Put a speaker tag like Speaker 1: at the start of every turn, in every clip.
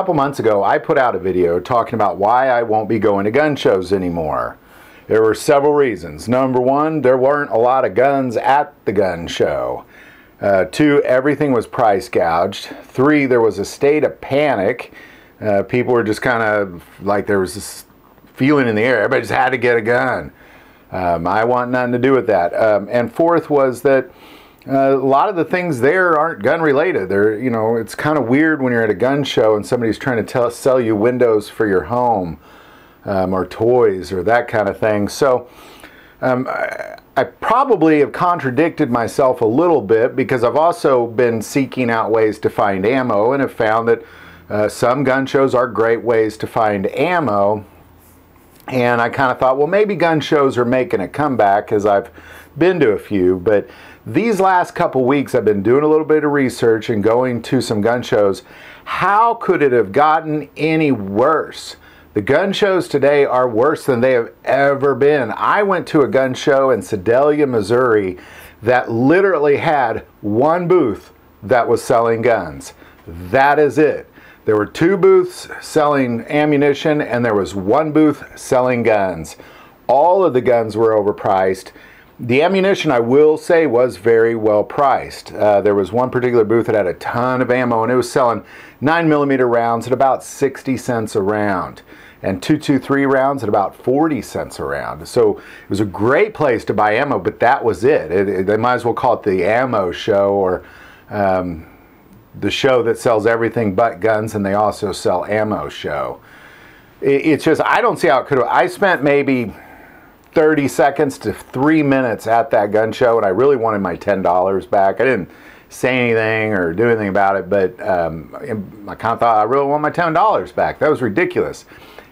Speaker 1: couple months ago, I put out a video talking about why I won't be going to gun shows anymore. There were several reasons. Number one, there weren't a lot of guns at the gun show. Two, everything was price gouged. Three, there was a state of panic. People were just kind of like there was this feeling in the air. Everybody just had to get a gun. I want nothing to do with that. And fourth was that a lot of the things there aren't gun related. They're, you know, it's kind of weird when you're at a gun show and somebody's trying to sell you windows for your home or toys or that kind of thing. So I probably have contradicted myself a little bit because I've also been seeking out ways to find ammo and have found that some gun shows are great ways to find ammo. And I kind of thought, well, maybe gun shows are making a comeback because I've been to a few. But these last couple weeks, I've been doing a little bit of research and going to some gun shows. How could it have gotten any worse? The gun shows today are worse than they have ever been. I went to a gun show in Sedalia, Missouri that literally had one booth that was selling guns. That is it. There were two booths selling ammunition and there was one booth selling guns. All of the guns were overpriced. The ammunition, I will say, was very well priced. There was one particular booth that had a ton of ammo and it was selling 9mm rounds at about 60 cents a round and .223 rounds at about 40 cents a round. So it was a great place to buy ammo, but that was it. They might as well call it the ammo show or the show that sells everything but guns, and they also sell ammo show. It's just, I don't see how it could have. I spent maybe 30 seconds to 3 minutes at that gun show, and I really wanted my $10 back. I didn't say anything or do anything about it, but I kind of thought I really want my $10 back. That was ridiculous.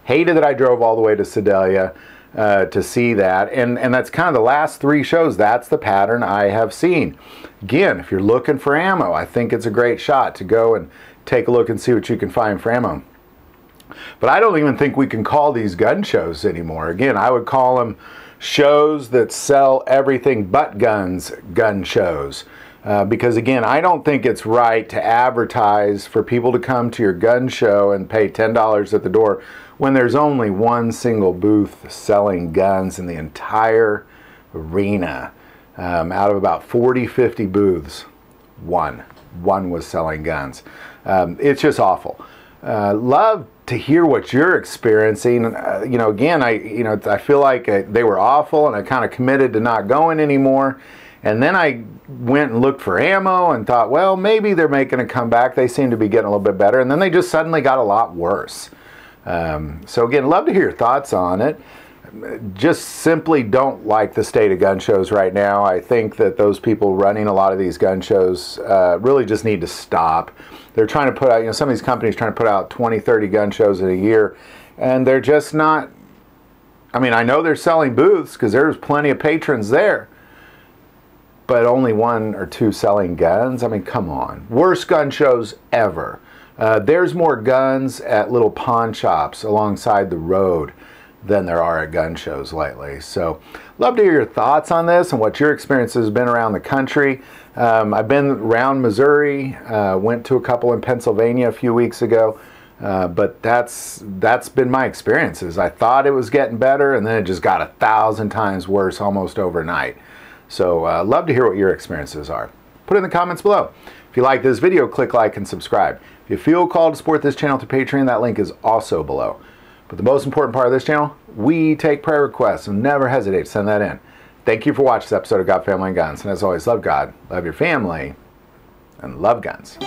Speaker 1: Hated that I drove all the way to Sedalia to see that, and that's kind of the last three shows. That's the pattern I have seen. Again, if you're looking for ammo, I think it's a great shot to go and take a look and see what you can find for ammo. But I don't even think we can call these gun shows anymore. Again, I would call them shows that sell everything but guns, gun shows. Because again, I don't think it's right to advertise for people to come to your gun show and pay $10 at the door when there's only one single booth selling guns in the entire arena. Out of about 40, 50 booths, one was selling guns. It's just awful. Love to hear what you're experiencing. You know, again, I feel like they were awful, and I kind of committed to not going anymore. And then I went and looked for ammo and thought, well, maybe they're making a comeback. They seem to be getting a little bit better, and then they just suddenly got a lot worse. So again, love to hear your thoughts on it. Just simply don't like the state of gun shows right now. I think that those people running a lot of these gun shows really just need to stop. They're trying to put out, you know, some of these companies trying to put out 20, 30 gun shows in a year, and they're just not, I mean, I know they're selling booths because there's plenty of patrons there, but only one or two selling guns. I mean, come on. Worst gun shows ever. There's more guns at little pawn shops alongside the road than there are at gun shows lately. So love to hear your thoughts on this and what your experience has been around the country. I've been around Missouri, went to a couple in Pennsylvania a few weeks ago, but that's been my experiences. I thought it was getting better, and then it just got 1,000 times worse almost overnight. So love to hear what your experiences are. Put it in the comments below. If you like this video, click like and subscribe. If you feel called to support this channel through Patreon, that link is also below. But the most important part of this channel, we take prayer requests, so never hesitate to send that in. Thank you for watching this episode of God, Family, and Guns. And as always, love God, love your family, and love guns.